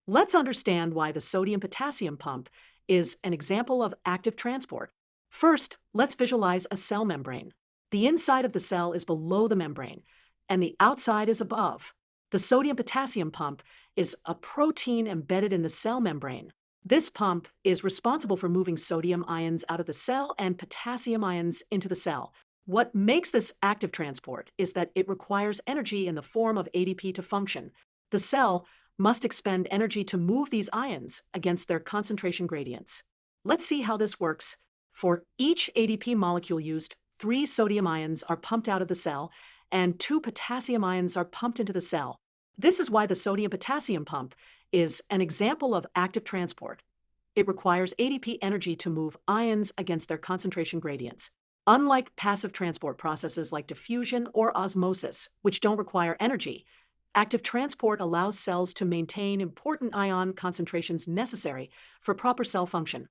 Let's understand why the sodium-potassium pump is an example of active transport. First, let's visualize a cell membrane. The inside of the cell is below the membrane, and the outside is above. The sodium-potassium pump is a protein embedded in the cell membrane. This pump is responsible for moving sodium ions out of the cell and potassium ions into the cell. What makes this active transport is that it requires energy in the form of ADP to function. The cell must expend energy to move these ions against their concentration gradients. Let's see how this works. For each ADP molecule used, 3 sodium ions are pumped out of the cell and 2 potassium ions are pumped into the cell. This is why the sodium-potassium pump is an example of active transport. It requires ADP energy to move ions against their concentration gradients. Unlike passive transport processes like diffusion or osmosis, which don't require energy, active transport allows cells to maintain important ion concentrations necessary for proper cell function.